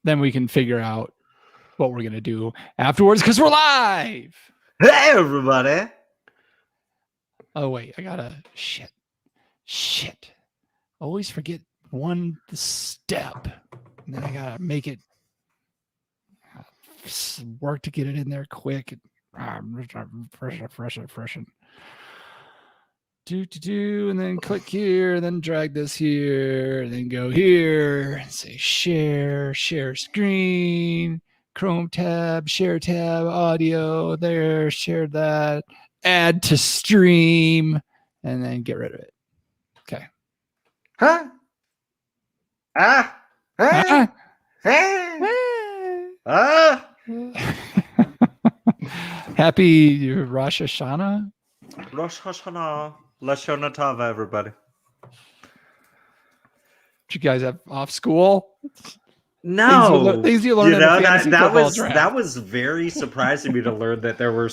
then we can figure out what we're going to do afterwards because we're live. Hey, everybody. Oh, wait. I got to... Shit. Always forget one step. And then I got to make it work to get it in there quick. Freshen. Do, and then click here, then drag this here, then go here, and say share screen, Chrome tab, share tab, audio there, share that, add to stream, and then get rid of it. Okay. Huh? Ah. Ah. Ah. Happy Rosh Hashanah. Rosh Hashanah. Lashon Tova, everybody. Did you guys have off school? No. Things you learn in the fantasy football draft. That was very surprising to me to learn that there were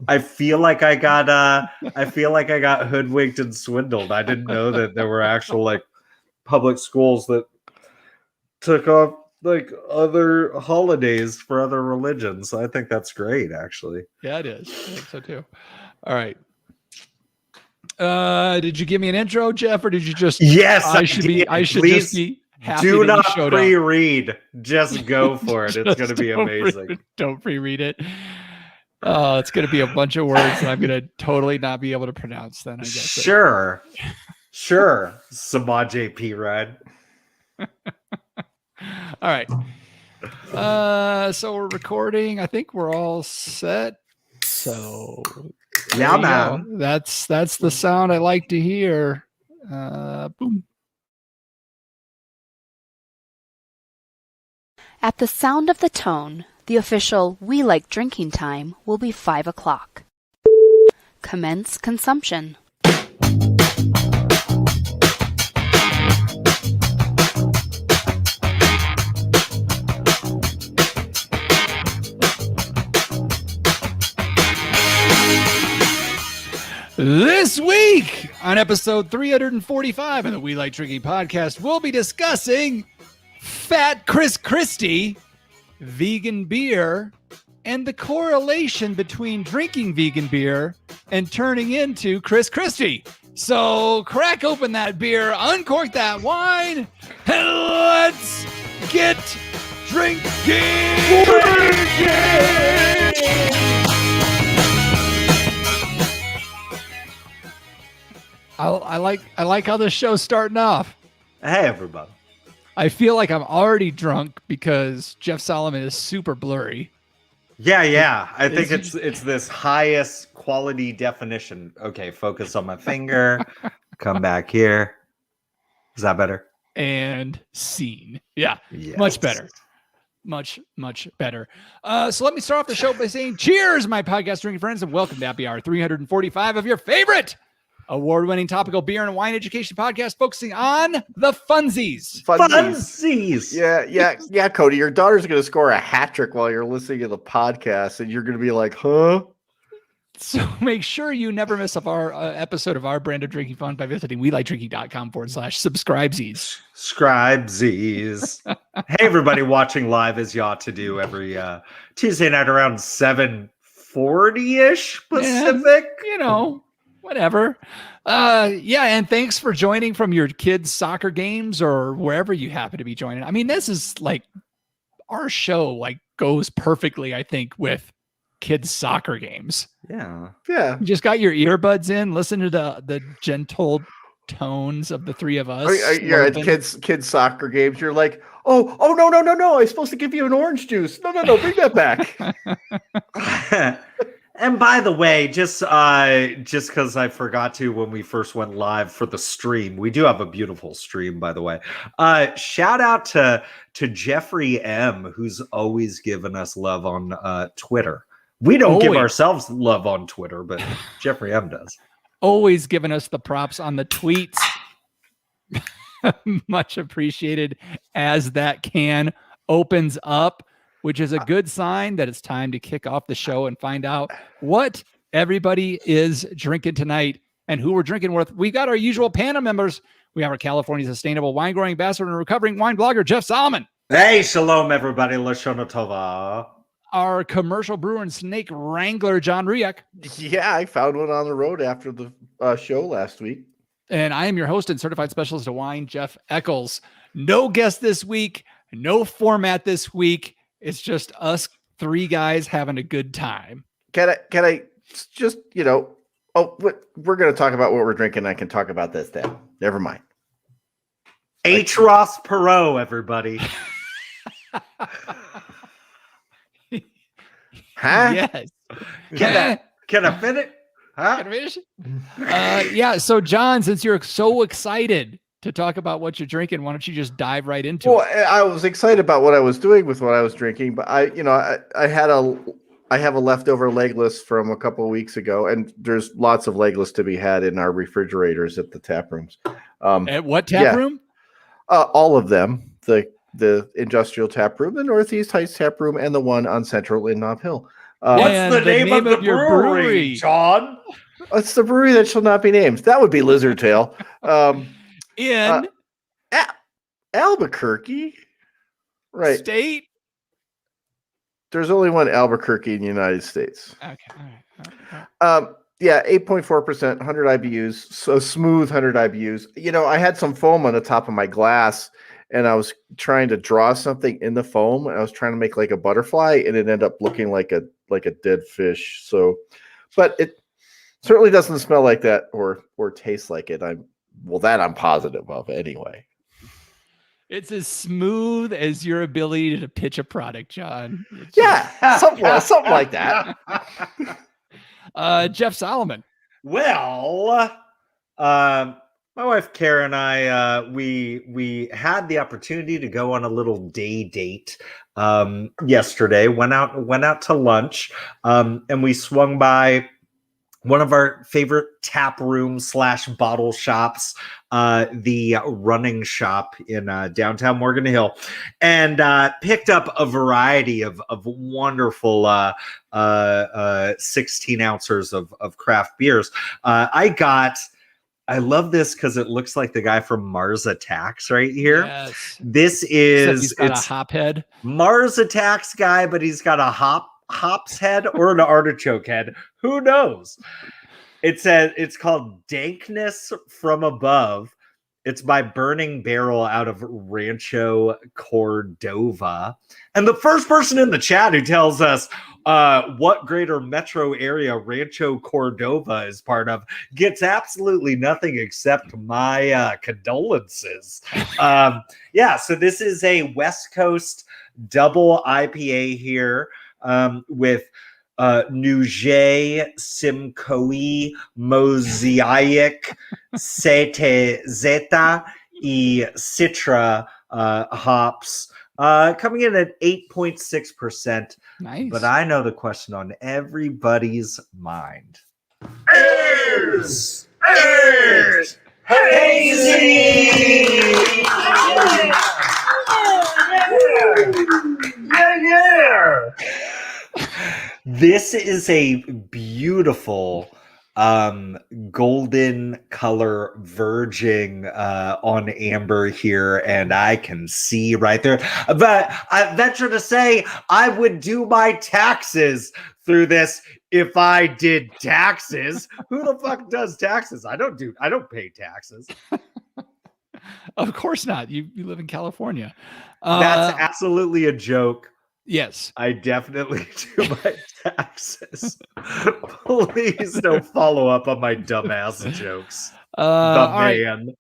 I feel like I got hoodwinked and swindled. I didn't know that there were actual public schools that took off other holidays for other religions. I think that's great, actually. Yeah, it is. I think so too. All right. Did you give me an intro, Jeff, or did you just? Yes, I should Please just be happy. Do that not you showed pre-read. Up. Just go for it. It's going to be amazing. Don't pre-read it. It's going to be a bunch of words that I'm going to totally not be able to pronounce. Then I guess. Sure. Samaj JP Ride. All right. So we're recording. I think we're all set. So yeah, man. That's the sound I like to hear. Boom. At the sound of the tone, the official "We Like Drinking" time will be 5 o'clock. Commence consumption. This week on episode 345 of the We Like Drinking podcast, we'll be discussing Fat Chris Christie, vegan beer, and the correlation between drinking vegan beer and turning into Chris Christie. So crack open that beer, uncork that wine, and let's get drinking! I like how this show's starting off. Hey, everybody. I feel like I'm already drunk because Jeff Solomon is super blurry. Yeah. I think it's this highest quality definition. Okay, focus on my finger. Come back here. Is that better? And scene. Yeah, yes. Much better. Much better. So let me start off the show by saying cheers, my podcast drinking friends, and welcome to Happy Hour 345 of your favorite award-winning topical beer and wine education podcast focusing on the funsies. Yeah, Cody, your daughter's going to score a hat trick while you're listening to the podcast, and you're going to be like, huh? So make sure you never miss our episode of our brand of drinking fun by visiting welikedrinking.com/subscribesies. Scribesies. Hey, everybody watching live as you ought to do every Tuesday night around 7:40-ish Pacific. Whatever. And thanks for joining from your kids' soccer games or wherever you happen to be joining. I mean, this is our show goes perfectly, I think, with kids' soccer games. Yeah. You just got your earbuds in, listen to the gentle tones of the three of us. You're at kids' soccer games. You're like, oh, no. I'm supposed to give you an orange juice. No, bring that back. And by the way, just because I forgot to when we first went live for the stream, we do have a beautiful stream, by the way. Shout out to Jeffrey M, who's always given us love on Twitter. We don't give ourselves love on Twitter, but Jeffrey M does. Always giving us the props on the tweets. Much appreciated as that can opens up, which is a good sign that it's time to kick off the show and find out what everybody is drinking tonight and who we're drinking with. We got our usual panel members. We have our California Sustainable Wine Growing Ambassador and recovering wine blogger, Jeff Solomon. Hey, shalom, everybody. Lashona Tova. Our commercial brewer and snake wrangler, John Riak. Yeah, I found one on the road after the show last week. And I am your host and certified specialist of wine, Jeff Eccles. No guest this week, no format this week. It's just us three guys having a good time. Can I just, we're going to talk about what we're drinking. I can talk about this then. Never mind. H. Ross Perot, everybody. Huh? Yes. Can I finish? Huh? Can I finish? Yeah. So, John, since you're so excited to talk about what you're drinking, why don't you just dive right into Well, it? I was excited about what I was doing with what I was drinking, but I have a leftover legless from a couple of weeks ago, and there's lots of legless to be had in our refrigerators at the tap rooms. At what tap room? All of them. The industrial tap room, the Northeast Heights tap room, and the one on Central in Nob Hill. What's the name of the your brewery, John? It's the brewery that shall not be named. That would be Lizard Tail. In Albuquerque, right? state. There's only one Albuquerque in the United States. Okay. All right. Yeah, 8.4%, 100 IBUs, so smooth 100 IBUs. I had some foam on the top of my glass, and I was trying to draw something in the foam. I was trying to make like a butterfly, and it ended up looking like a dead fish. So, but it certainly doesn't smell like that or taste like it. I'm positive of anyway. It's as smooth as your ability to pitch a product, John. Yeah, something like that. Jeff Solomon. Well, my wife Kara and I, we had the opportunity to go on a little day date yesterday. Went out to lunch, and we swung by one of our favorite tap room / bottle shops, the Running Shop in downtown Morgan Hill, and picked up a variety of wonderful 16 ounces of craft beers. I love this because it looks like the guy from Mars Attacks right here. Yes. This is He's got a hop head. Mars Attacks guy, but he's got a hops head or an artichoke head. Who knows? It's called Dankness from Above. It's by Burning Barrel out of Rancho Cordova. And the first person in the chat who tells us what greater metro area Rancho Cordova is part of gets absolutely nothing except my condolences. So this is a West Coast double IPA here with Nouget, Simcoe, Mosaic, Sete Zeta, y Citra hops, coming in at 8.6%. Nice. But I know the question on everybody's mind. Is hazy! Yeah. This is a beautiful golden color verging on amber here, and I can see right there. But I venture to say I would do my taxes through this if I did taxes. Who the fuck does taxes? I don't pay taxes. Of course not. You live in California. That's absolutely a joke. Yes. I definitely do my taxes. Please don't follow up on my dumbass jokes. Man.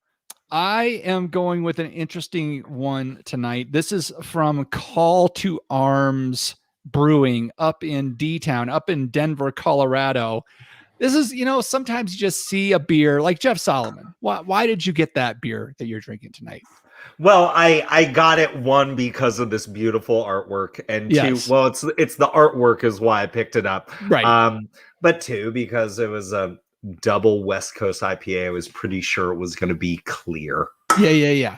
I am going with an interesting one tonight. This is from Call to Arms Brewing up in D-Town, up in Denver, Colorado. This is, sometimes you just see a beer like Jeff Solomon. Why did you get that beer that you're drinking tonight? Well, I got it, one, because of this beautiful artwork, and yes. two, well, it's the artwork is why I picked it up. Right. But two, because it was a double West Coast IPA, I was pretty sure it was going to be clear. Yeah.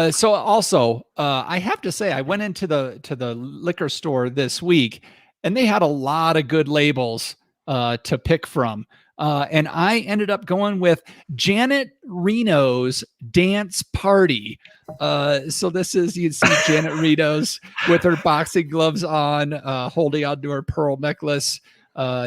So also, I have to say, I went into the liquor store this week, and they had a lot of good labels to pick from. And I ended up going with Janet Reno's Dance Party. So this is, you'd see Janet Reno's with her boxing gloves on, holding onto her pearl necklace.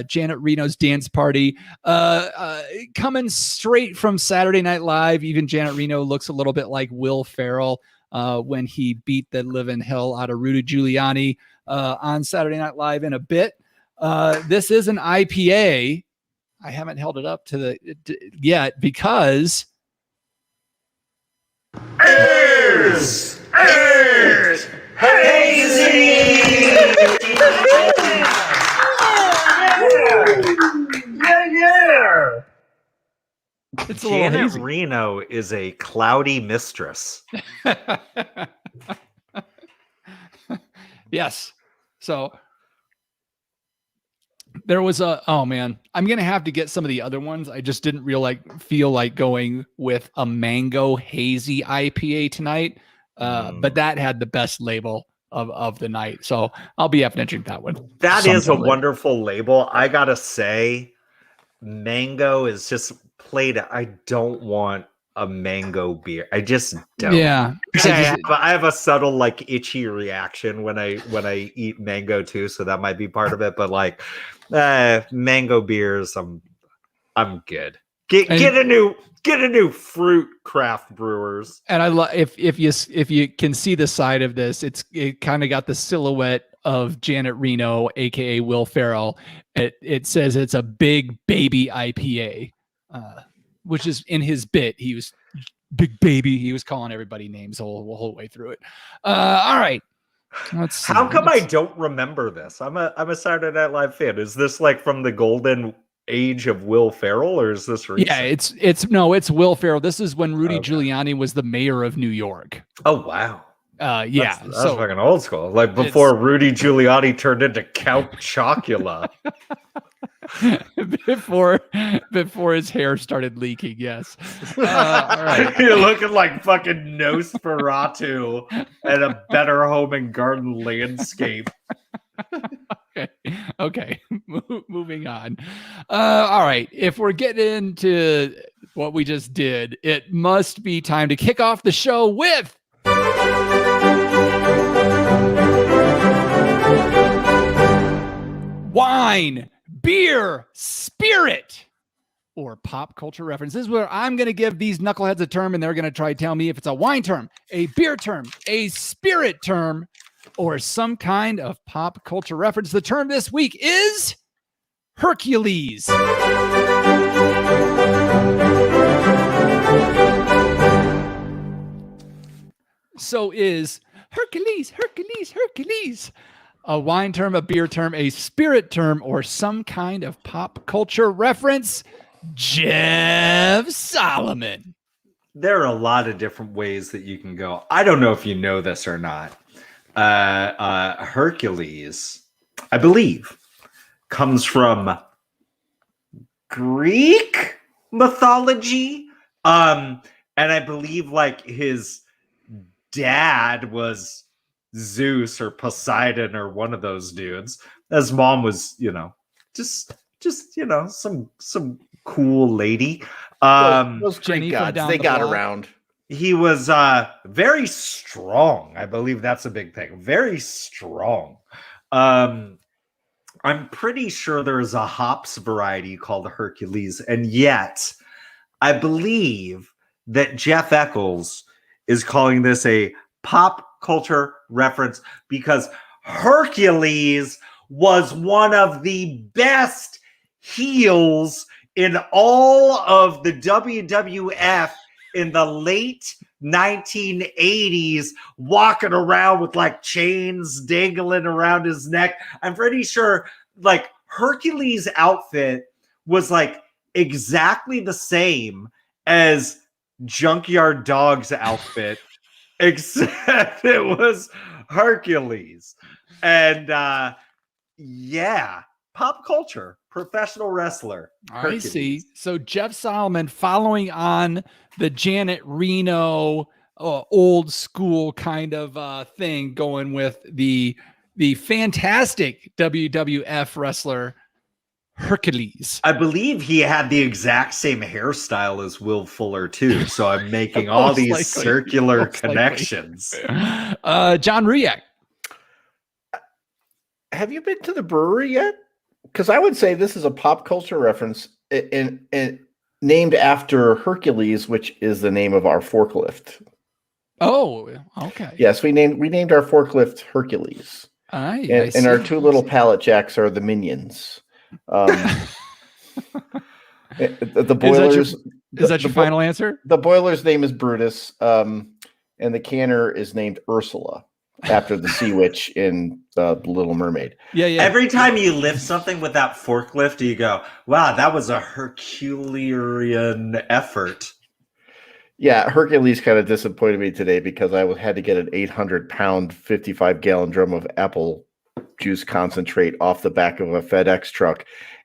Janet Reno's Dance Party, coming straight from Saturday Night Live. Even Janet Reno looks a little bit like Will Ferrell when he beat the living hell out of Rudy Giuliani on Saturday Night Live in a bit. This is an IPA. I haven't held it up to the yet because Hazy. Yeah. it's a little Janet hazy. Reno is a cloudy mistress. Yes. So there was oh man, I'm going to have to get some of the other ones. I just didn't feel like going with a mango hazy IPA tonight. But that had the best label of the night. So I'll be having to drink that one. That is a sometime later. wonderful label. I got to say, mango is just played. I don't want a mango beer. I just don't. Yeah. I have a subtle like itchy reaction when I eat mango too, so that might be part of it. But like mango beers, I'm good. Get a new fruit craft brewers. And I love if you can see the side of this, it kind of got the silhouette of Janet Reno, aka Will Ferrell. It says it's a big baby IPA, which is in his bit. He was big baby. He was calling everybody names the whole way through it. All right. Let's see. How come I don't remember this? I'm a Saturday Night Live fan. Is this like from the golden age of Will Ferrell, or is this recent? Yeah, it's Will Ferrell. This is when Rudy Giuliani was the mayor of New York. Oh wow. Yeah, that's fucking old school. Like before Rudy Giuliani turned into Count Chocula. before his hair started leaking. Yes. All right. You're looking like fucking Nosferatu and a Better Home and Garden landscape. Okay. Moving on. All right. If we're getting into what we just did, it must be time to kick off the show with wine, beer, spirit, or pop culture reference. This is where I'm going to give these knuckleheads a term, and they're going to try to tell me if it's a wine term, a beer term, a spirit term, or some kind of pop culture reference. The term this week is Hercules. So is Hercules. A wine term, a beer term, a spirit term, or some kind of pop culture reference? Jeff Solomon. There are a lot of different ways that you can go. I don't know if you know this or not. Hercules, I believe, comes from Greek mythology. And I believe like his dad was Zeus or Poseidon or one of those dudes. His mom was, just some cool lady. Those Jenny Greek from gods, down they the got block. around. He was very strong. I believe that's a big thing. Very strong. I'm pretty sure there is a hops variety called Hercules, and yet I believe that Jeff Eccles is calling this a pop culture reference because Hercules was one of the best heels in all of the WWF in the late 1980s, walking around with like chains dangling around his neck. I'm pretty sure like Hercules' outfit was like exactly the same as Junkyard Dog's outfit, except it was Hercules. And pop culture, professional wrestler. I see. So Jeff Solomon, following on the Janet Reno old school kind of thing, going with the fantastic WWF wrestler Hercules. I believe he had the exact same hairstyle as Will Fuller too. So I'm making all Most these likely. circular Most likely. connections. John Ruyak. Have you been to the brewery yet? Because I would say this is a pop culture reference and named after Hercules, which is the name of our forklift. Oh, okay. Yes, we named our forklift Hercules. And our two little pallet jacks are the minions. The boilers. Is that your final answer? The boiler's name is Brutus, and the canner is named Ursula after the sea witch in The Little Mermaid. Yeah. Every time you lift something with that forklift, you go, "Wow, that was a Herculean effort." Yeah, Hercules kind of disappointed me today because I had to get an 800-pound, 55-gallon drum of apple juice concentrate off the back of a FedEx truck,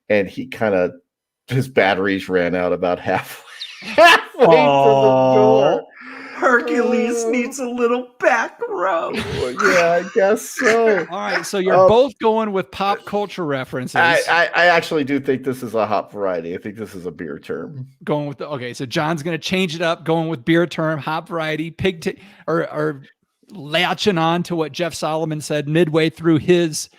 and his batteries ran out about halfway to the door. Hercules needs a little back rub. Yeah, I guess so. All right, so you're both going with pop culture references. I actually do think this is a hop variety. I think this is a beer term. Going with okay, so John's going to change it up, going with beer term, hop variety, or latching on to what Jeff Solomon said midway through his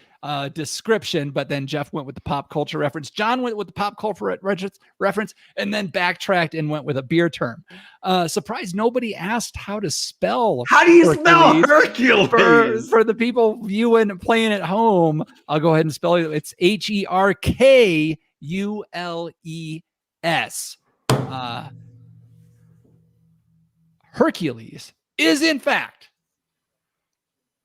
description, but then Jeff went with the pop culture reference. John went with the pop culture reference and then backtracked and went with a beer term. Surprised nobody asked how to spell. How do you spell Hercules? For the people viewing and playing at home, I'll go ahead and spell it. It's Herkules. Hercules is in fact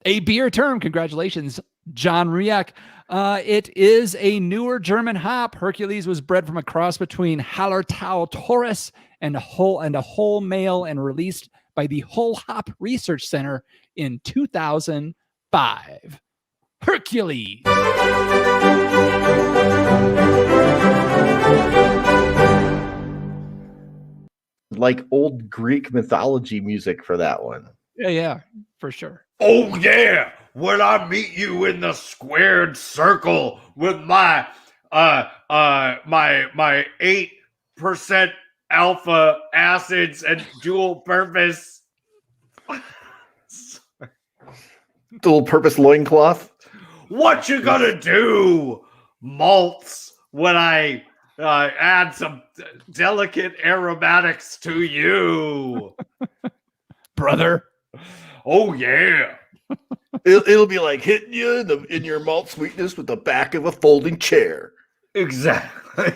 a beer term. Congratulations, John Ruyak. It is a newer German hop. Hercules was bred from a cross between Hallertau Taurus and a whole male and released by the Whole Hop Research Center in 2005. Hercules. Like old Greek mythology music for that one. Yeah, for sure. Oh yeah, when I meet you in the squared circle with my my 8% alpha acids and dual purpose loincloth. What you gonna do, malts, when I add some delicate aromatics to you, brother? Oh yeah. It'll be like hitting you in your malt sweetness with the back of a folding chair. Exactly.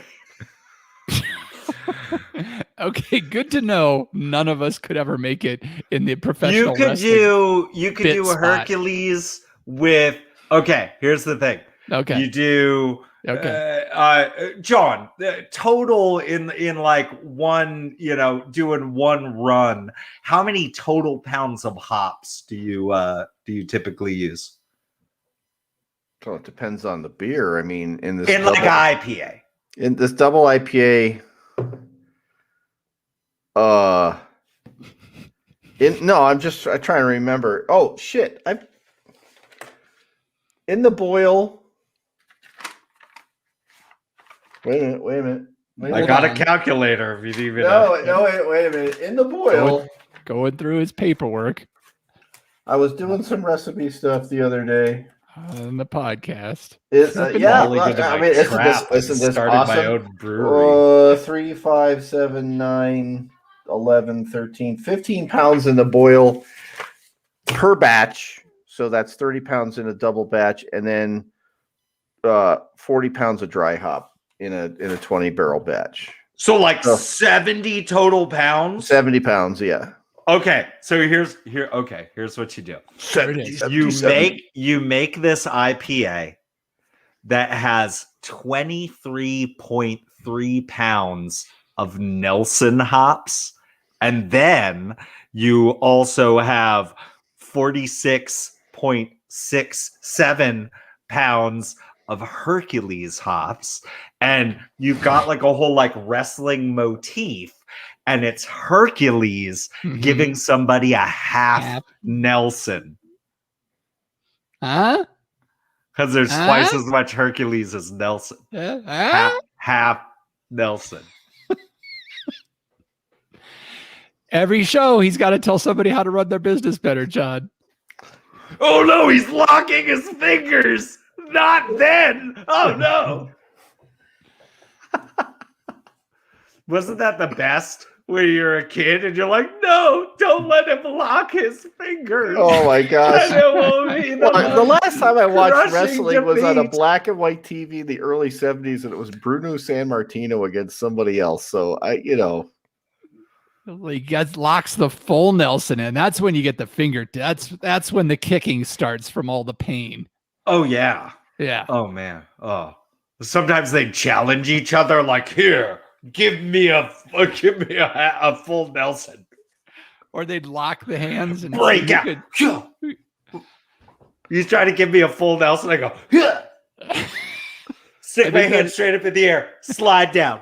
Okay, good to know. None of us could ever make it in the professional. You could do a Hercules with. Okay, here's the thing. Okay, you do. Okay, John. Total in like one. Doing one run. How many total pounds of hops do you typically use? So it depends on the beer. I mean, in this like IPA. In this double IPA. I'm trying to remember. Oh shit! In the boil. Wait a minute. I got a calculator. If you even wait a minute. In the boil, going through his paperwork. I was doing some recipe stuff the other day. On the podcast. It's this started awesome. My own brewery. 3, 5, 7, 9, 11, 13, 15 pounds in the boil per batch. So that's 30 pounds in a double batch, and then 40 pounds of dry hop in a 20 barrel batch. So 70 total pounds? 70 pounds, yeah. Okay, so here's what you do. 70, you make this IPA that has 23.3 pounds of Nelson hops, and then you also have 46.67 pounds of Hercules hops, and you've got like a whole like wrestling motif. And it's Hercules giving somebody a half Nelson. Huh? Because there's twice as much Hercules as Nelson. Half Nelson. Every show, he's got to tell somebody how to run their business better, John. Oh no, he's locking his fingers. Not then. Oh no. Wasn't that the best? When you're a kid and you're like, no, don't let him lock his fingers. Oh my gosh. The last time I watched crushing wrestling was on a defeat. black and white TV in the early 70s, and it was Bruno San Martino against somebody else. So He locks the full Nelson in. That's when you get the finger. That's when the kicking starts from all the pain. Oh yeah. Yeah. Oh man. Oh. Sometimes they challenge each other like, here, give me a full Nelson. Or they'd lock the hands and Break out. He's trying to give me a full Nelson. I go, yeah. Stick my hand straight up in the air. Slide down.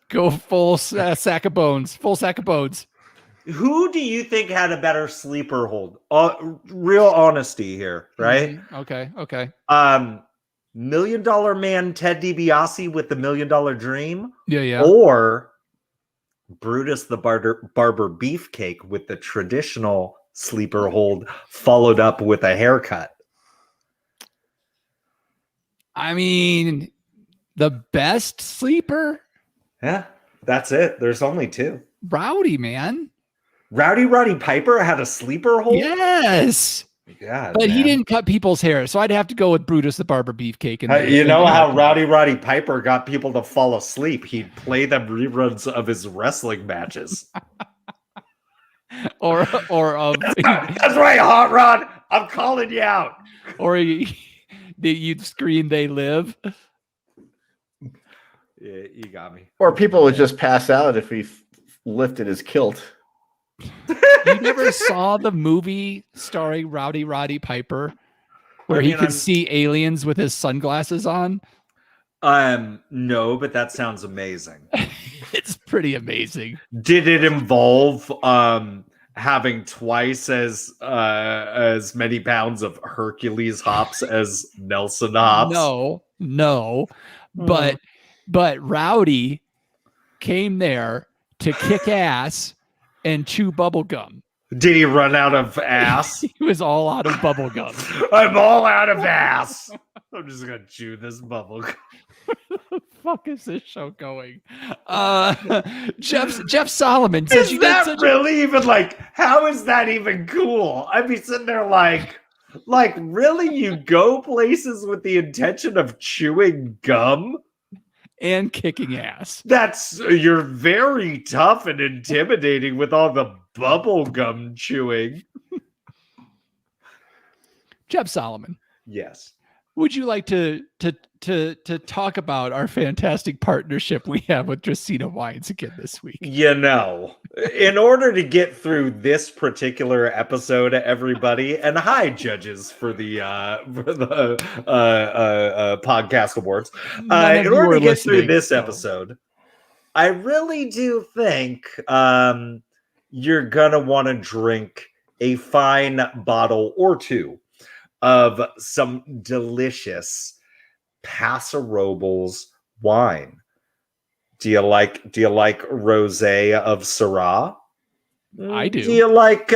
Go full sack of bones. Full sack of bones. Who do you think had a better sleeper hold? Real honesty here, right? Mm-hmm. Okay. $1 Million Man Ted DiBiase with the $1 Million Dream, Yeah. or Brutus the Barber Beefcake with the traditional sleeper hold, followed up with a haircut. I mean, the best sleeper, Yeah, that's it. There's only two. Rowdy, man. Rowdy Piper had a sleeper hold. Yes. God, But man. he didn't cut people's hair, so I'd have to go with Brutus the Barber Beefcake. You know how Rowdy Piper got people to fall asleep? He'd play them reruns of his wrestling matches. or of That's right, Hot Rod. I'm calling you out. or you'd scream "They Live." Yeah, you got me. or people would just pass out if he lifted his kilt. You never saw the movie starring Roddy Piper, where he could see aliens with his sunglasses on? No, but that sounds amazing. It's pretty amazing. Did it involve having twice as many pounds of Hercules hops as Nelson hops? No. But Rowdy came there to kick ass and chew bubble gum. Did he run out of ass? He was all out of bubble gum. I'm all out of ass. I'm just gonna chew this bubble gum. Fuck is this show going? Jeff Solomon says Is you got that such really even like? How is that even cool? I'd be sitting there like really? You go places with the intention of chewing gum? and kicking ass. You're very tough and intimidating with all the bubble gum chewing. Jeff Solomon, Yes. would you like to talk about our fantastic partnership we have with Dracaena Wines again this week? You know, in order to get through this particular episode, everybody, and hi judges for the podcast awards. In order to get through this episode, I really do think you're gonna want to drink a fine bottle or two of some delicious Paso Robles wine. Do you like rosé of Syrah? I do. Do you like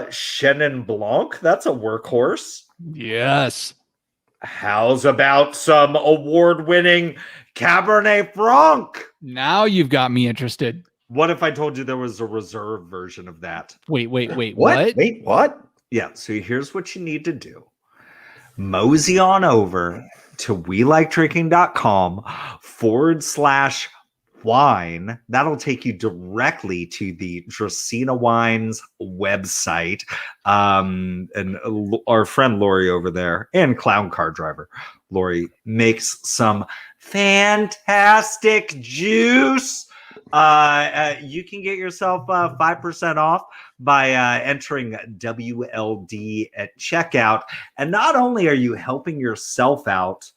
Chenin Blanc? That's a workhorse. Yes. How's about some award-winning Cabernet Franc? Now you've got me interested. What if I told you there was a reserve version of that? Wait. What? Wait, what? Yeah, so here's what you need to do. Mosey on over to welikedrinking.com/wine. That'll take you directly to the Dracaena Wines website. And our friend Lori over there and Clown Car Driver Lori makes some fantastic juice. You can get yourself 5% off by entering WLD at checkout. And not only are you helping yourself out,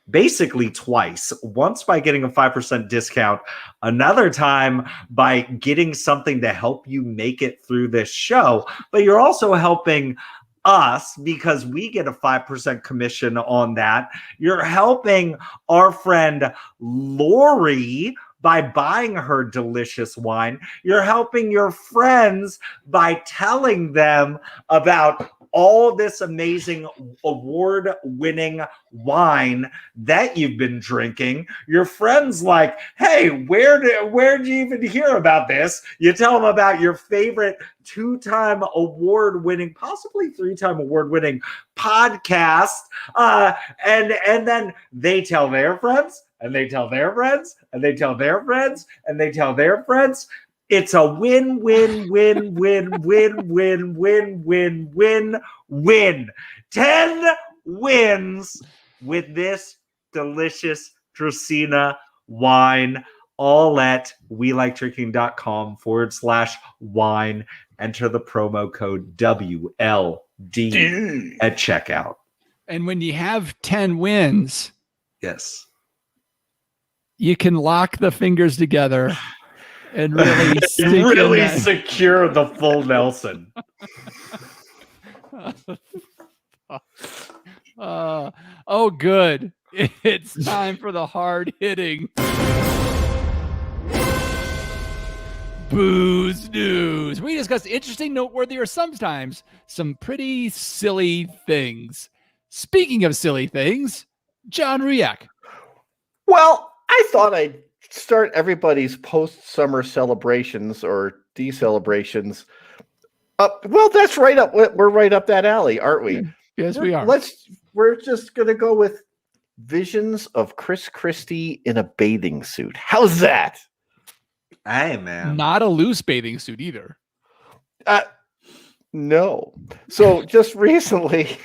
basically twice. Once by getting a 5% discount, another time by getting something to help you make it through this show. But you're also helping us because we get a 5% commission on that. You're helping our friend Lori by buying her delicious wine. You're helping your friends by telling them about all this amazing award-winning wine that you've been drinking. Your friends like, hey, where'd you even hear about this? You tell them about your favorite 2-time award-winning, possibly 3-time award-winning podcast, and then they tell their friends, and they tell their friends, and they tell their friends, and they tell their friends. It's a win, win, win, win, win, win, win, win, win, win. 10 wins with this delicious Dracaena wine, all at welikedrinking.com/wine. Enter the promo code WLD at checkout. And when you have 10 wins, yes, you can lock the fingers together and really secure the full Nelson. Oh, good. It's time for the hard hitting booze news. We discuss interesting, noteworthy, or sometimes some pretty silly things. Speaking of silly things, John Riak. Well, I thought I'd start everybody's post-summer celebrations or decelebrations. Well, that's right up. We're right up that alley, aren't we? Yes, we are. We're just gonna go with visions of Chris Christie in a bathing suit. How's that? Hey, man. Not a loose bathing suit either. No. So just recently,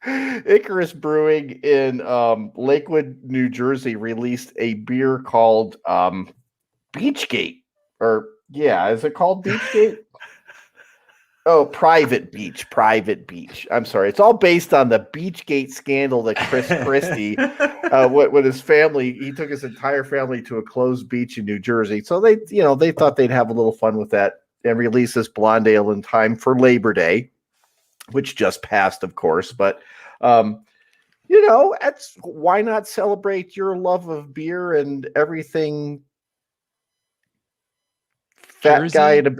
Icarus Brewing in Lakewood, New Jersey, released a beer called Beachgate. Is it called Beachgate? Oh, Private Beach. I'm sorry. It's all based on the Beachgate scandal that Chris Christie, with his family, he took his entire family to a closed beach in New Jersey. So they thought they'd have a little fun with that and release this blonde ale in time for Labor Day, which just passed, of course. But, why not celebrate your love of beer and everything? Fat guy in a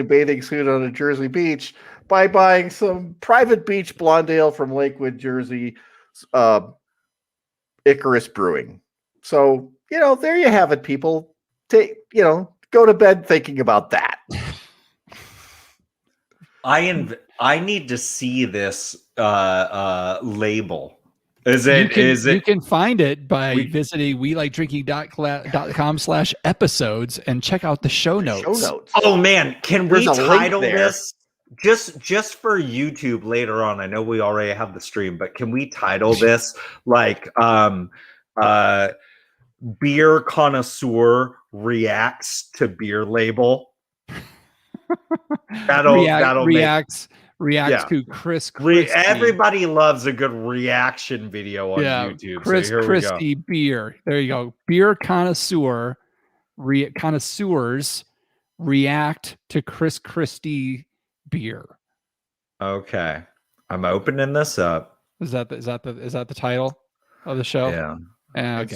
bathing suit on a Jersey beach by buying some Private Beach blonde ale from Lakewood, Jersey, Icarus Brewing. So, there you have it, people. Go to bed thinking about that. I need to see this label. You can find it by visiting welikedrinking.com/episodes and check out the show notes. Oh man, can we title this just for YouTube later on? I know we already have the stream, but can we title this like beer connoisseur reacts to beer label? Reacts to Chris Christie. Everybody loves a good reaction video on YouTube. Chris Christie beer. There you go. Beer connoisseurs react to Chris Christie beer. Okay, I'm opening this up. Is that the title of the show? Yeah. Okay. And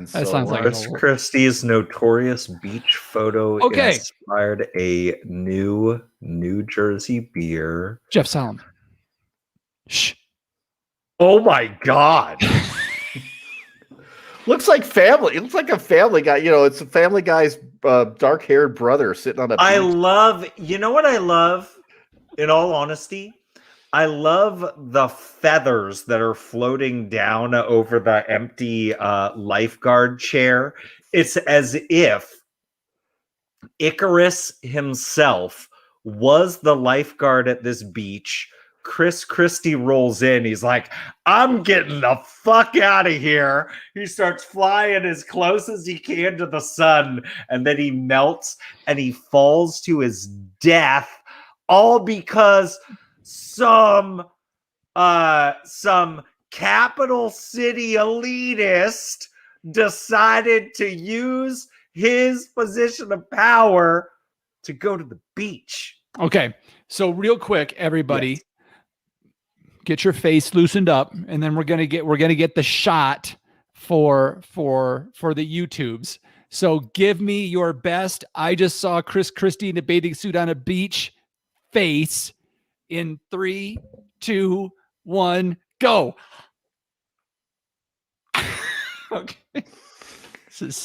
that sounds like Chris Christie's notorious beach photo inspired a new New Jersey beer. Jeff Salem. Shh. Oh my God. Looks like family. It looks like a Family Guy. It's a Family Guy's dark-haired brother sitting on a beach. You know what I love? In all honesty, I love the feathers that are floating down over the empty lifeguard chair. It's as if Icarus himself was the lifeguard at this beach. Chris Christie rolls in. He's like, I'm getting the fuck out of here. He starts flying as close as he can to the sun, and then he melts and he falls to his death, all because some capital city elitist decided to use his position of power to go to the beach. Okay. So real quick, everybody, Yes. get your face loosened up, and then we're gonna get the shot for the YouTubes. So give me your best. I just saw Chris Christie in a bathing suit on a beach face in 3, 2, 1, go. Okay. This is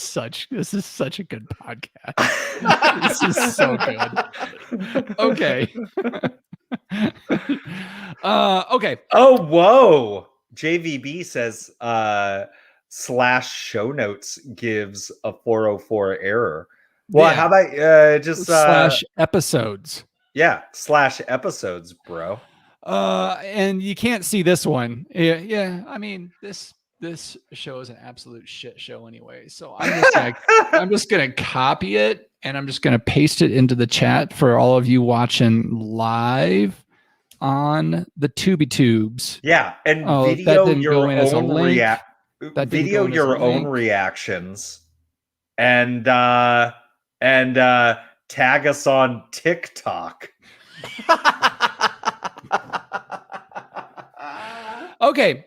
such a good podcast. This is so good. Okay. Okay. Oh, whoa. JVB says slash show notes gives a 404 error. Well, Yeah. how about just slash episodes. Yeah, slash episodes, bro. And you can't see this one. Yeah. I mean, this show is an absolute shit show anyway. So I'm just gonna copy it and I'm just gonna paste it into the chat for all of you watching live on the Tubi Tubes. Yeah, and that video didn't go your in as a own link. That didn't video go in as a your own link. reactions and tag us on TikTok. Okay.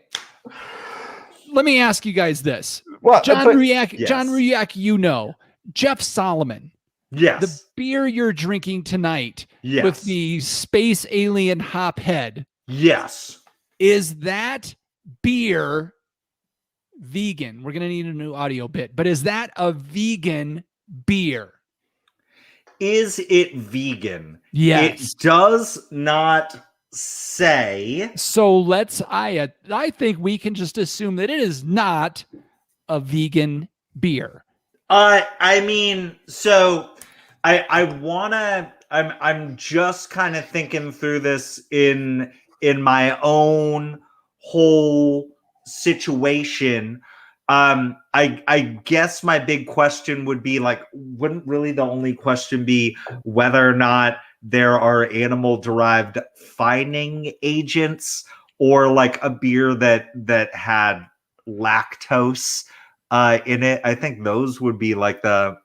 Let me ask you guys this. Well, John but- Ruyak, Yes. John Ruyak, Jeff Solomon, Yes. the beer you're drinking tonight yes. with the space alien hop head, yes. is that beer vegan? We're going to need a new audio bit, but is that a vegan beer? Is it vegan? Yes. It does not say. So I think we can just assume that it is not a vegan beer. I mean, so I'm just kind of thinking through this in my own whole situation. I guess my big question would be like, wouldn't really the only question be whether or not there are animal derived fining agents or like a beer that had lactose in it? I think those would be like the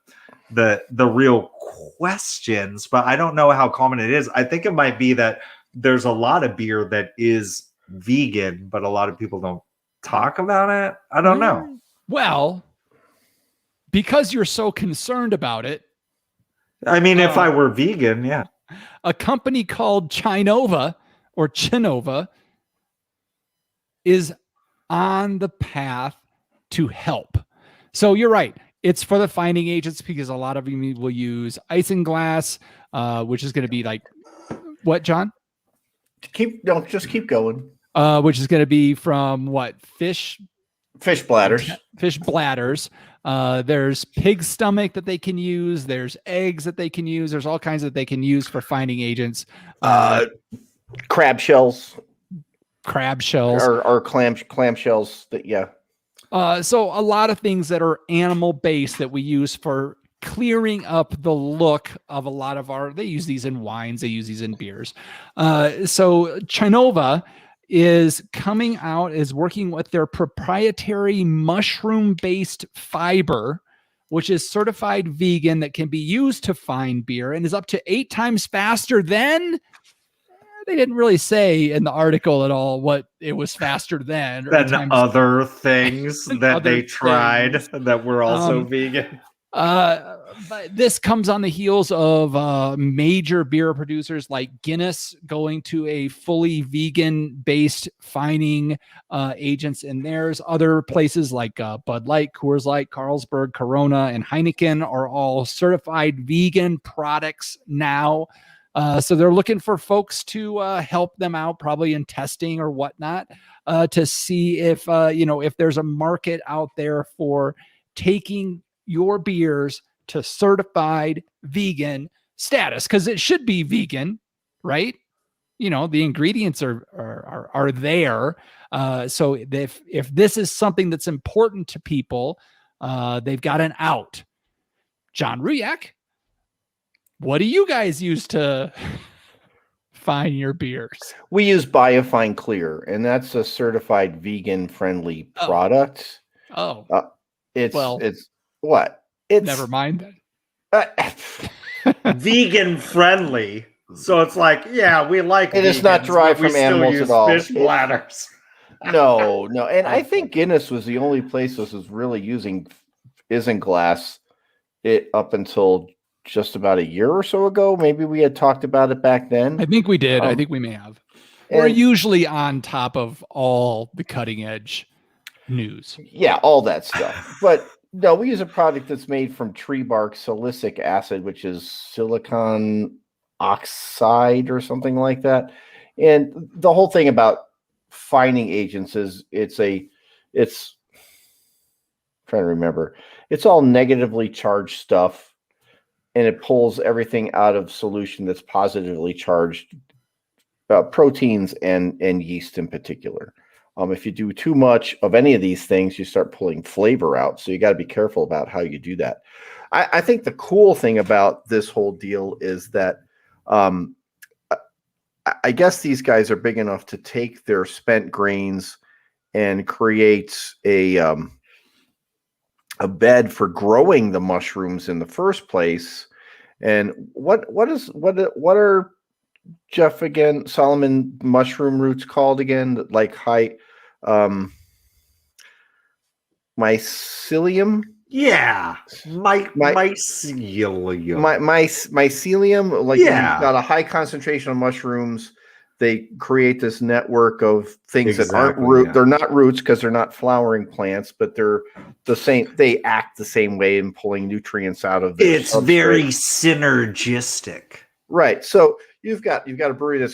real questions, but I don't know how common it is. I think it might be that there's a lot of beer that is vegan, but a lot of people don't talk about it. I don't know. Well, because you're so concerned about it, I mean, if I were vegan, yeah. a company called Chinova is on the path to help. So you're right. It's for the finding agents because a lot of you will use isinglass, which is going to be like what, John? Just keep going. Which is going to be from what? Fish bladders. Fish bladders. There's pig stomach that they can use. There's eggs that they can use. There's all kinds that they can use for finding agents. Crab shells. Or clam shells. So a lot of things that are animal based that we use for clearing up the look of a lot of they use these in wines, they use these in beers. So Chinova is working with their proprietary mushroom based fiber, which is certified vegan, that can be used to fine beer and is up to 8 times faster than. They didn't really say in the article at all what it was faster than. Other things that they tried things that were also vegan. But this comes on the heels of major beer producers like Guinness going to a fully vegan-based fining agents in theirs. Other places like Bud Light, Coors Light, Carlsberg, Corona, and Heineken are all certified vegan products now. So they're looking for folks to help them out, probably in testing or whatnot, to see if if there's a market out there for taking your beers to certified vegan status, because it should be vegan, right? The ingredients are there. So if this is something that's important to people, they've got an out. John Ruyak, what do you guys use to fine your beers? We use Biofine Clear, and that's a certified vegan-friendly product. Oh, It's well, what? It's never mind then. Vegan friendly. So it's like, yeah, we like It vegans, is not derived but we from still animals use at all. fish bladders. No. And I think Guinness was the only place that was really using isinglass up until just about a year or so ago. Maybe we had talked about it back then. I think we did. I think we may have. We're usually on top of all the cutting edge news. Yeah, all that stuff. But no, we use a product that's made from tree bark silicic acid, which is silicon oxide or something like that. And the whole thing about fining agents is it's trying to remember. It's all negatively charged stuff, and it pulls everything out of solution that's positively charged, proteins and yeast in particular. If you do too much of any of these things, you start pulling flavor out. So you got to be careful about how you do that. I think the cool thing about this whole deal is that I guess these guys are big enough to take their spent grains and create a bed for growing the mushrooms in the first place. And what are Jeff again, Solomon mushroom roots called again? Like mycelium? Yeah. Mycelium. Like, yeah. You've got a high concentration of mushrooms. They create this network of things that aren't root. Yeah. They're not roots because they're not flowering plants, but they're the same. They act the same way in pulling nutrients out of their It's very synergistic. Right. So you've got a brewery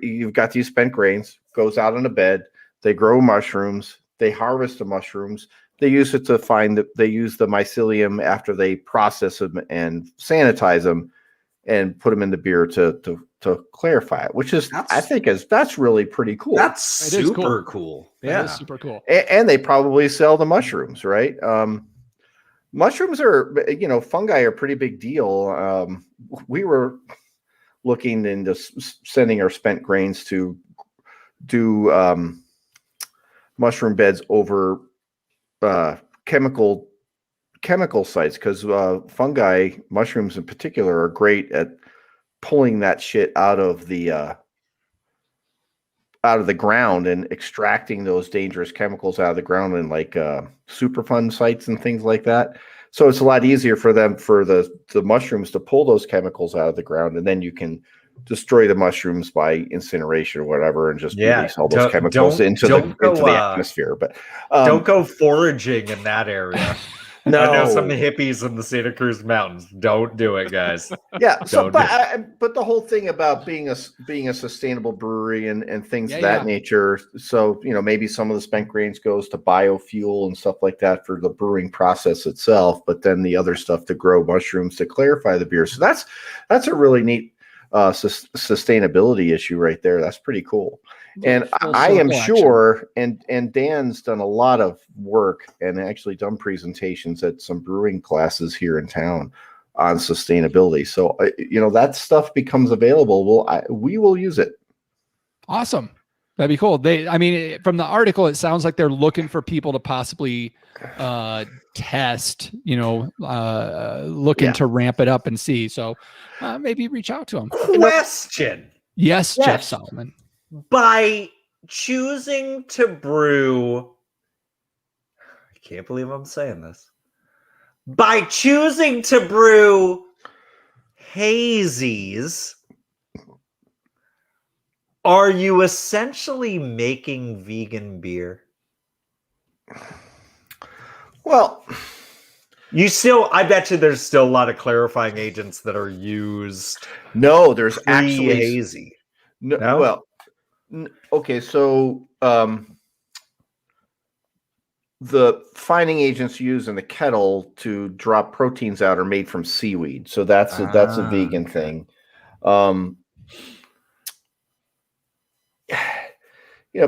you've got these spent grains, goes out on a bed, they grow mushrooms, they harvest the mushrooms, they use it to they use the mycelium after they process them and sanitize them and put them in the beer to clarify it, which is that's really pretty cool. That's super cool. Yeah. That is super cool. And they probably sell the mushrooms, right? Mushrooms are, fungi are a pretty big deal. We were looking into sending our spent grains to do mushroom beds over chemical sites because fungi, mushrooms in particular, are great at pulling that shit out of the ground and extracting those dangerous chemicals out of the ground in like Superfund sites and things like that. So it's a lot easier for the mushrooms to pull those chemicals out of the ground, and then you can destroy the mushrooms by incineration or whatever, and just release all those chemicals into the atmosphere. But don't go foraging in that area. No, I know some hippies in the Santa Cruz Mountains. Don't do it, guys. Yeah. So, but the whole thing about being a sustainable brewery and things of that nature. So, maybe some of the spent grains goes to biofuel and stuff like that for the brewing process itself. But then the other stuff to grow mushrooms to clarify the beer. So that's a really neat sustainability issue right there. That's pretty cool. And I am sure, and Dan's done a lot of work and actually done presentations at some brewing classes here in town on sustainability. So, that stuff becomes available. We will use it. Awesome. That'd be cool. From the article, it sounds like they're looking for people to possibly test, looking to ramp it up and see. So maybe reach out to them. Question. Yes, Jeff Solomon. By choosing to brew, I can't believe I'm saying this. By choosing to brew hazies, are you essentially making vegan beer? Well, I bet you there's still a lot of clarifying agents that are used. No, there's actually hazy. No? Well, okay, so the fining agents used in the kettle to drop proteins out are made from seaweed, so that's a vegan thing.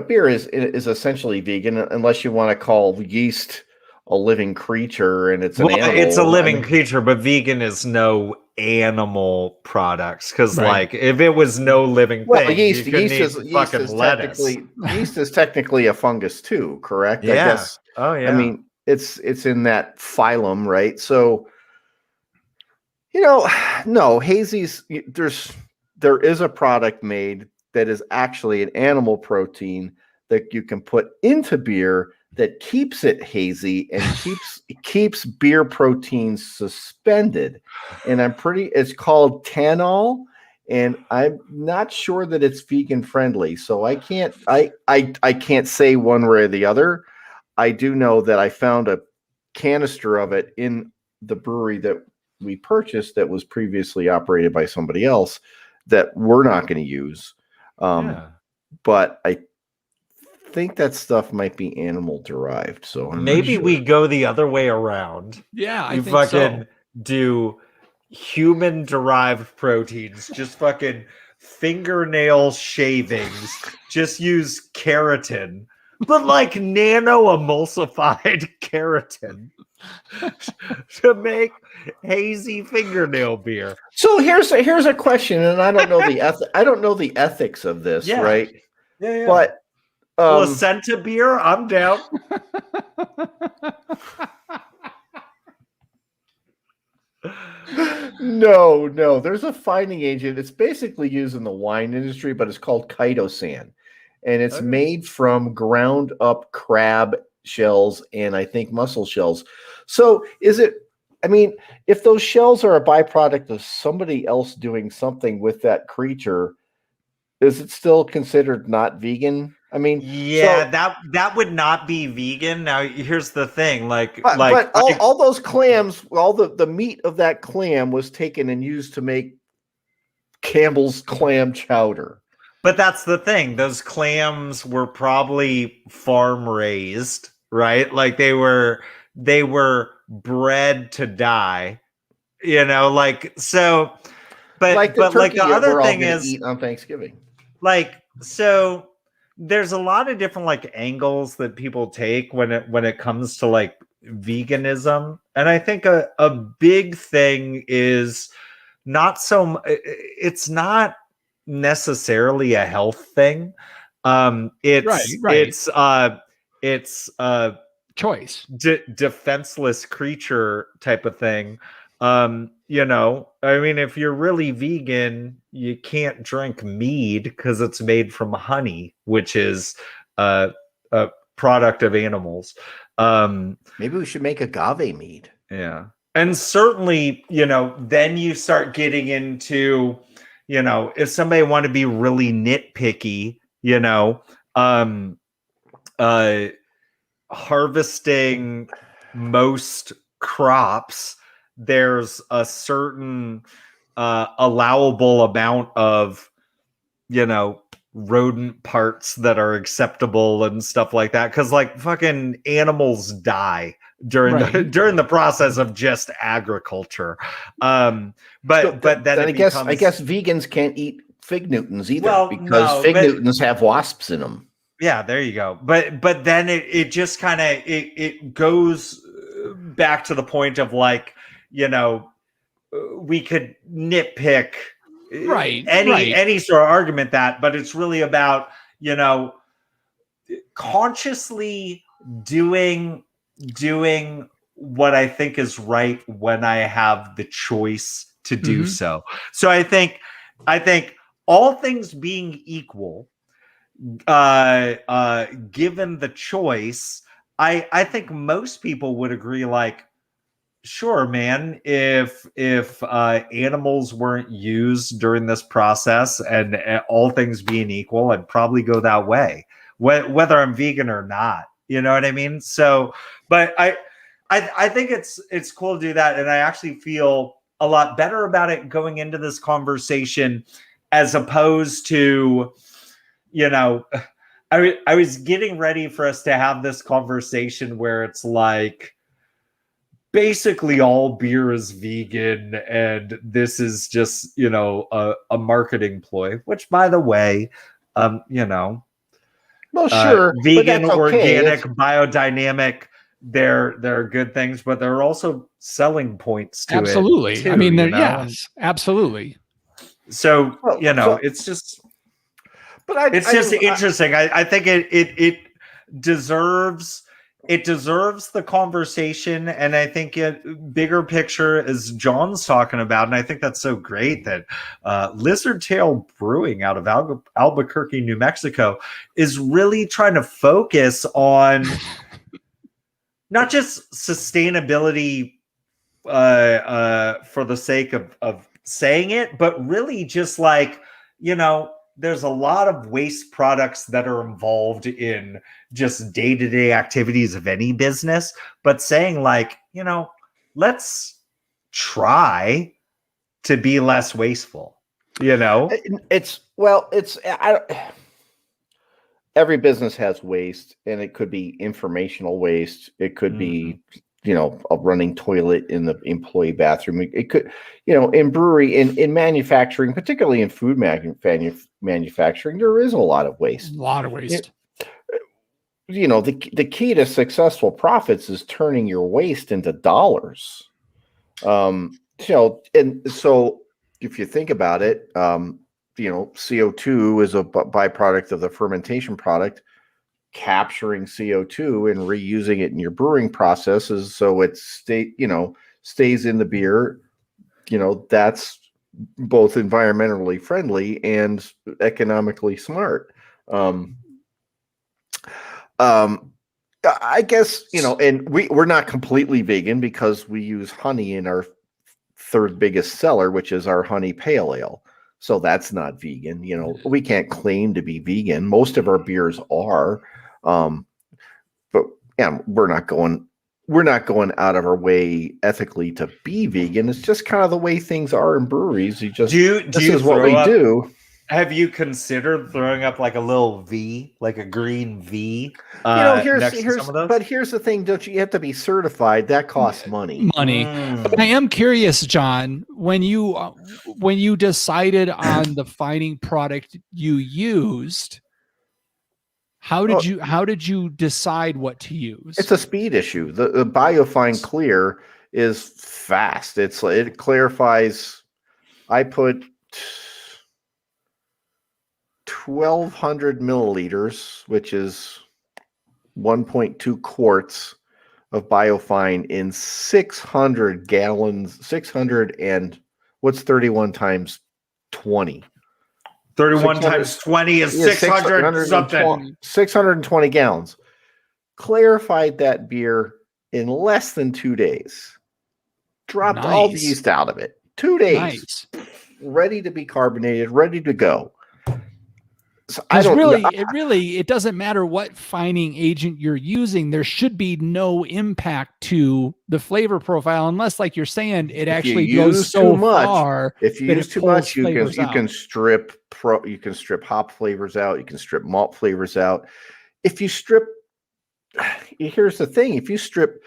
Beer is essentially vegan unless you want to call yeast a living creature and it's an animal. It's a living creature, but vegan is no animal products because Right. like if it was no living Well, thing, yeast you couldn't is eat fucking lettuce. yeast is technically a fungus too, correct? I Yeah. guess. Oh yeah. I mean, it's in that phylum, right? So, no, hazy's there is a product made that is actually an animal protein that you can put into beer that keeps it hazy and keeps beer proteins suspended. And it's called Tanol, and I'm not sure that it's vegan friendly. So I can't say one way or the other. I do know that I found a canister of it in the brewery that we purchased that was previously operated by somebody else that we're not going to use. But I think that stuff might be animal derived. So maybe we go the other way around. Yeah, I you think fucking so. do human derived proteins, just fucking fingernail shavings, just use keratin, but like nano emulsified keratin to make hazy fingernail beer. So here's a question, and I don't know the ethics of this, Yeah. right? Yeah. But placenta beer, I'm down. No. There's a fining agent. It's basically used in the wine industry, but it's called Kaido Sand. And it's made from ground up crab shells and I think mussel shells. So if those shells are a byproduct of somebody else doing something with that creature, is it still considered not vegan? That would not be vegan. Now, here's the thing: but all those clams, all the meat of that clam was taken and used to make Campbell's clam chowder. But that's the thing; those clams were probably farm raised, right? Like they were bred to die, so. But the other thing is eat on Thanksgiving. So there's a lot of different angles that people take when it comes to veganism, and I think a big thing is it's not necessarily a health thing. It's choice, defenseless creature type of thing. If you're really vegan, you can't drink mead because it's made from honey, which is a product of animals. Maybe we should make agave mead. Yeah. And certainly, then you start getting into, if somebody want to be really nitpicky, harvesting most crops, there's a certain allowable amount of rodent parts that are acceptable and stuff like that, because fucking animals die during the process of just agriculture. But then I guess vegans can't eat fig Newtons either, because fig Newtons have wasps in them. Yeah, there you go. But then it just kind of it goes back to the point of we could nitpick any sort of argument but it's really about consciously doing what I think is right when I have the choice to do so. So I think all things being equal, given the choice, I think most people would agree sure, man, if animals weren't used during this process and all things being equal, I'd probably go that way, whether I'm vegan or not. You know what I mean? So, but I think it's cool to do that, and I actually feel a lot better about it going into this conversation, as opposed to, I was getting ready for us to have this conversation where it's basically all beer is vegan and this is just a marketing ploy, which, by the way, well, sure, vegan, organic, biodynamic, they're good things, but there are also selling points to Absolutely. it too, I mean, yes, absolutely. So Well, it's just but interesting. I think it deserves the conversation, and I think bigger picture, as John's talking about, and I think that's so great that Lizard Tail Brewing out of Albuquerque, New Mexico, is really trying to focus on not just sustainability for the sake of saying it, but really just like, there's a lot of waste products that are involved in just day-to-day activities of any business, but saying like, let's try to be less wasteful, every business has waste, and it could be informational waste. It could be, a running toilet in the employee bathroom. It could, in brewery, in manufacturing, particularly in food manufacturing, there is a lot of waste. A lot of waste. The key to successful profits is turning your waste into dollars. And so if you think about it, CO2 is a byproduct of the fermentation product. Capturing CO2 and reusing it in your brewing processes so it stays in the beer, that's both environmentally friendly and economically smart. I guess, and we're not completely vegan because we use honey in our third biggest seller, which is our honey pale ale. So that's not vegan. We can't claim to be vegan. Most of our beers are. But yeah, we're not going out of our way ethically to be vegan. It's just kind of the way things are in breweries. This is what we do. Have you considered throwing up like a little V, like a green V? But here's the thing: don't you have to be certified? That costs money. But I am curious, John, when you decided on the fining product you used, how did you decide what to use? It's a speed issue. The BioFine Clear is fast. It clarifies. I put 1,200 milliliters, which is 1.2 quarts of BioFine in 600 gallons. 600 and what's 31 times 20? 31 times 20 is 600 something. 620 gallons. Clarified that beer in less than 2 days. Dropped all the yeast out of it. 2 days. Ready to be carbonated, ready to go. So it doesn't matter what fining agent you're using. There should be no impact to the flavor profile unless, like you're saying, it actually goes so far. If you use too much, you can strip hop flavors out. You can strip malt flavors out. Here's the thing: if you strip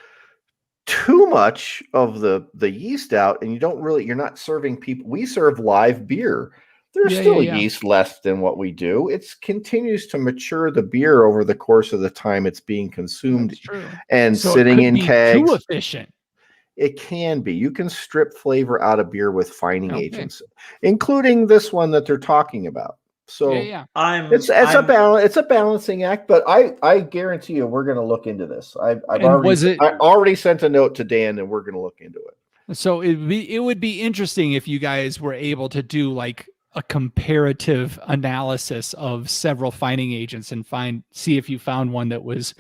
too much of the yeast out, and you're not serving people. We serve live beer. There's still yeast left than what we do. It continues to mature the beer over the course of the time it's being consumed. That's true. And so sitting in kegs. Too efficient. It can be. You can strip flavor out of beer with fining agents, including this one that they're talking about. So it's a balancing act, but I guarantee you we're going to look into this. I already sent a note to Dan, and we're going to look into it. So it would be interesting if you guys were able to do like a comparative analysis of several fining agents and see if you found one that was,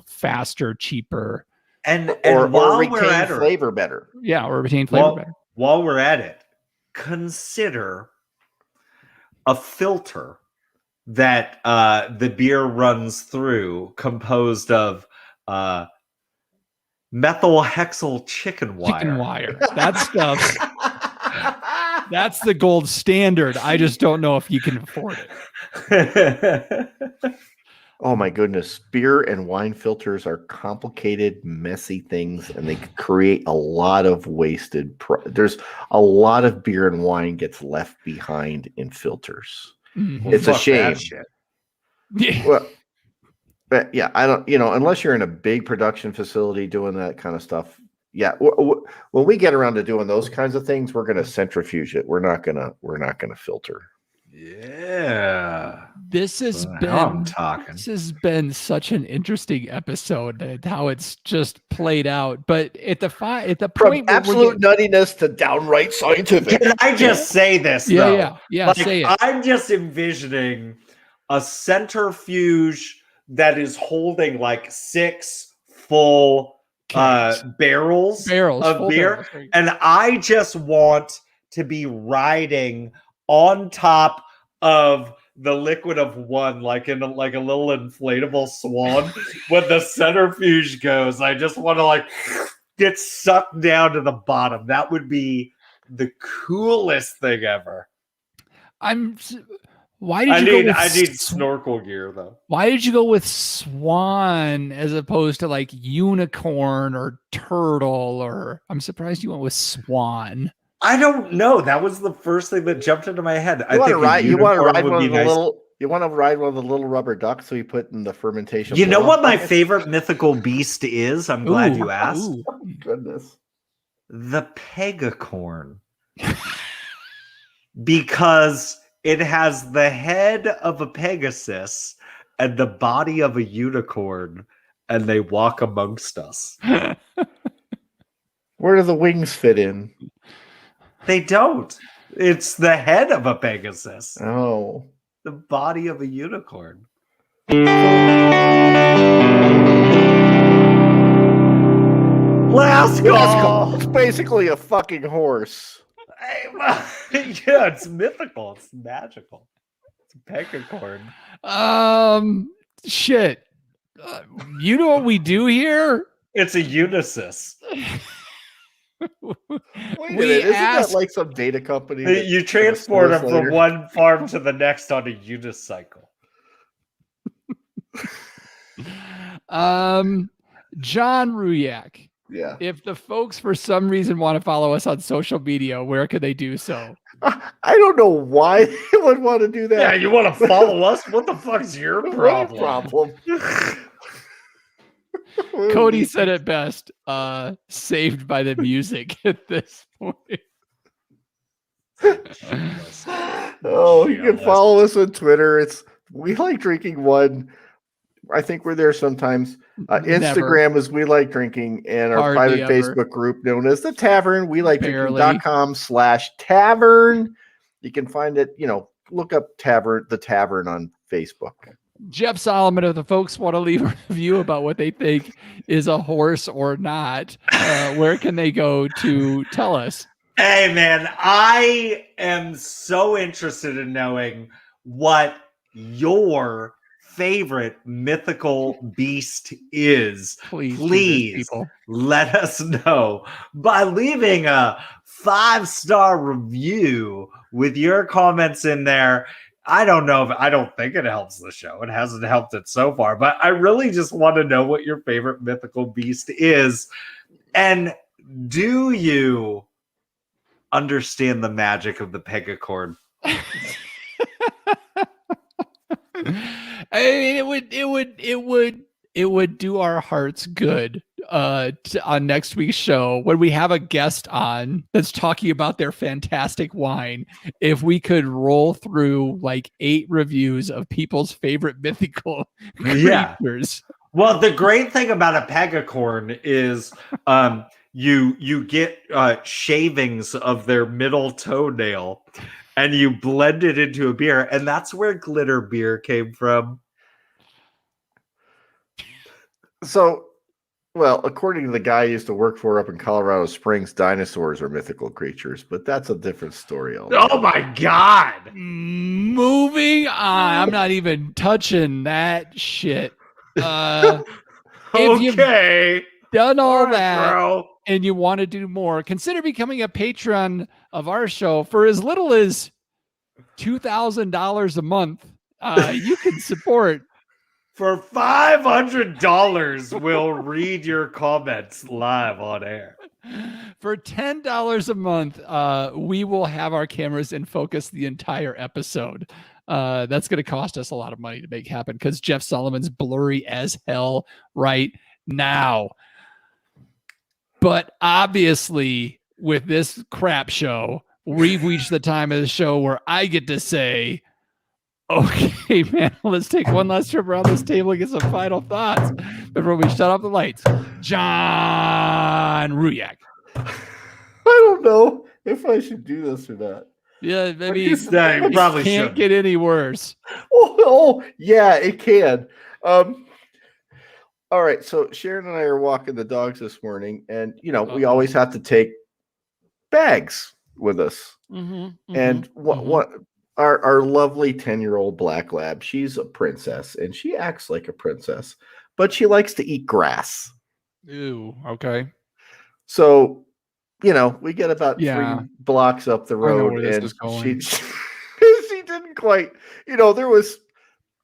faster, cheaper, or retain flavor better. Yeah, or retain flavor better. While we're at it, consider a filter that the beer runs through, composed of methylhexyl chicken wire. Chicken wire. That stuff. That's the gold standard. I just don't know if you can afford it. Oh my goodness. Beer and wine filters are complicated, messy things, and they create a lot of wasted. There's a lot of beer and wine gets left behind in filters. Mm-hmm. It's a shame. Yeah. Well, but yeah, I don't, unless you're in a big production facility doing that kind of stuff, Yeah, when we get around to doing those kinds of things, we're going to centrifuge it. We're not going to filter. Yeah. This has Now I'm talking. This has been such an interesting episode and how it's just played out. But at the From point where absolute nuttiness to downright scientific. Can I just say this though? Yeah, Like, say it. I'm just envisioning a centrifuge that is holding like 6 full barrels of full beer, barrels. and I just want to be riding on top of the liquid of one, like in a little inflatable swan. When the centrifuge goes, I just want to like get sucked down to the bottom. That would be the coolest thing ever. Why did you go with I need snorkel gear though. Why did you go with swan as opposed to like unicorn or turtle? Or I'm surprised you went with swan. I don't know. That was the first thing that jumped into my head. You want to ride one of the little rubber ducks we put in the fermentation. You know what my favorite mythical beast is? I'm glad you asked. Oh, goodness. The pegacorn. Because it has the head of a Pegasus and the body of a unicorn, and they walk amongst us. Where do the wings fit in? They don't. It's the head of a Pegasus. Oh. The body of a unicorn. Last call. It's basically a fucking horse. Yeah, it's mythical. It's magical. It's a pegacorn. Shit. You know what we do here? It's a unisys. Isn't that like some data company? You transport them from one farm to the next on a unicycle. John Ruyak. Yeah. If the folks for some reason want to follow us on social media, where could they do so? I don't know why they would want to do that. Yeah, you want to follow us? What the fuck's your problem? Cody said it best. Saved by the music at this point. Oh, you can follow us on Twitter. It's We Like Drinking One. I think we're there sometimes. Instagram is We Like Drinking, and our private Facebook group known as The Tavern, welikeDrinking.com/tavern. You can find it, look up The Tavern on Facebook. Jeff Solomon, if the folks want to leave a review about what they think is a horse or not, where can they go to tell us? Hey, man, I am so interested in knowing what your favorite mythical beast is. Please let us know by leaving a 5-star review with your comments in there. I don't think it helps the show. It hasn't helped it so far, but I really just want to know what your favorite mythical beast is. And do you understand the magic of the pegacorn? I mean, it would do our hearts good on next week's show when we have a guest on that's talking about their fantastic wine. If we could roll through like 8 reviews of people's favorite mythical creatures. Well, the great thing about a pegacorn is you get shavings of their middle toenail, and you blend it into a beer, and that's where glitter beer came from. So, well, according to the guy I used to work for up in Colorado Springs, dinosaurs are mythical creatures, but that's a different story. Oh my God. Moving on. I'm not even touching that shit. Okay. If you've done all that, bro, and you want to do more, consider becoming a patron of our show for as little as $2,000 a month. You can support. For $500, we'll read your comments live on air. For $10 a month, we will have our cameras in focus the entire episode. That's going to cost us a lot of money to make happen because Jeff Solomon's blurry as hell right now. But obviously, with this crap show, we've reached the time of the show where I get to say, okay, man, let's take one last trip around this table and get some final thoughts before we shut off the lights. John Ruyak. I don't know if I should do this or not. Yeah, maybe you probably can't shouldn't. get any worse. Oh, yeah, it can. All right, so Sharon and I are walking the dogs this morning, and we always have to take bags with us. And what our lovely 10-year-old black lab, she's a princess, and she acts like a princess, but she likes to eat grass. Ew. Okay. So, we get about Yeah. 3 blocks up the I know road, where this and is going. she didn't quite, there was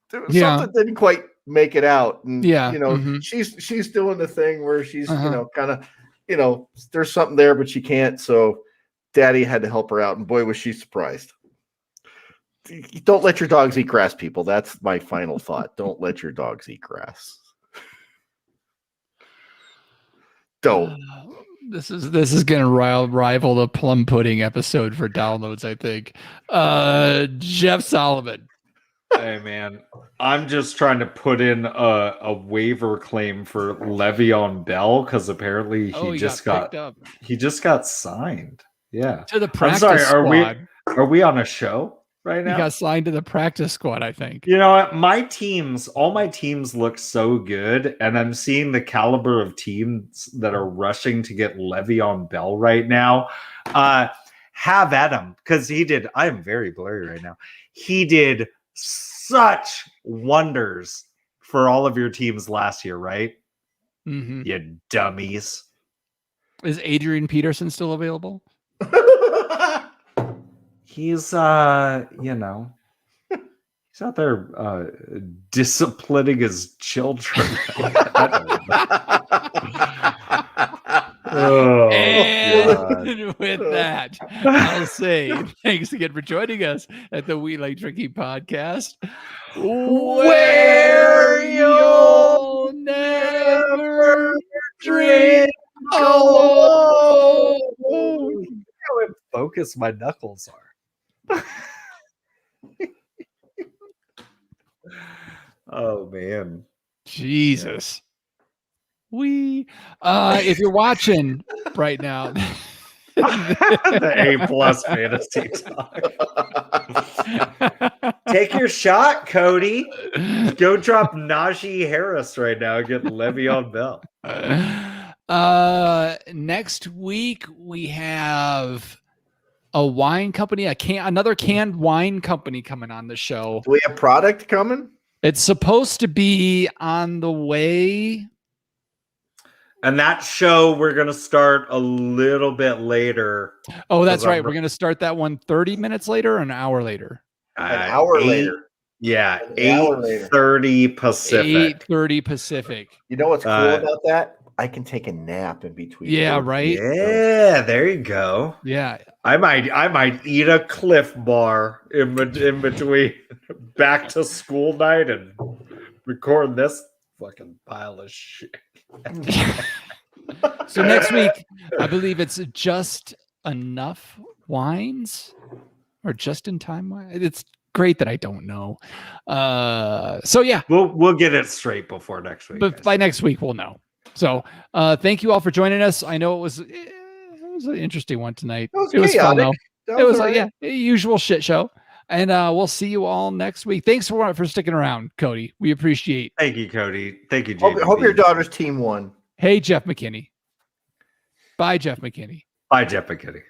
something didn't quite make it out. And, she's doing the thing where she's, kind of, there's something there, but she can't. So Daddy had to help her out. And boy, was she surprised. Don't let your dogs eat grass, people. That's my final thought. Don't let your dogs eat grass. Don't. This is going to rival the plum pudding episode for downloads, I think. Jeff Solomon. Hey man, I'm just trying to put in a waiver claim for Le'Veon Bell because apparently he just got signed. Yeah, to the practice I'm sorry. squad. Are we on a show right now? He got signed to the practice squad, I think. You know what? All my teams look so good, and I'm seeing the caliber of teams that are rushing to get Le'Veon Bell right now. Have at him because he did. I am very blurry right now. He did such wonders for all of your teams last year, right? You dummies. Is Adrian Peterson still available? He's he's out there disciplining his children. And with that, I'll say thanks again for joining us at the We Like Drinking podcast, where you'll never drink alone. How focused my knuckles are. Oh man, Jesus. If you're watching right now, the A+ fantasy talk. Take your shot, Cody. Go drop Najee Harris right now and get Le'Veon Bell. Next week we have a wine company, another canned wine company coming on the show. Do we have product coming? It's supposed to be on the way. And that show we're going to start a little bit later. Oh, that's right. We're going to start that one 30 minutes later or an hour later? An hour later. Yeah, 8:30 Pacific. 8:30 Pacific. You know what's cool about that? I can take a nap in between. Yeah, right? Yeah, there you go. Yeah. I might eat a Cliff Bar in between back to school night and record this fucking pile of shit. So next week, I believe it's just enough wines or just in time wine. It's great that I don't know. So yeah, we'll get it straight before next week. But by next week we'll know. So thank you all for joining us. I know it was an interesting one tonight. It was fun though. It was a usual shit show. And we'll see you all next week. Thanks for sticking around, Cody. We appreciate. Thank you, Cody. Thank you, JP. Hope your daughter's team won. Hey, Jeff McKinney. Bye, Jeff McKinney. Bye, Jeff McKinney.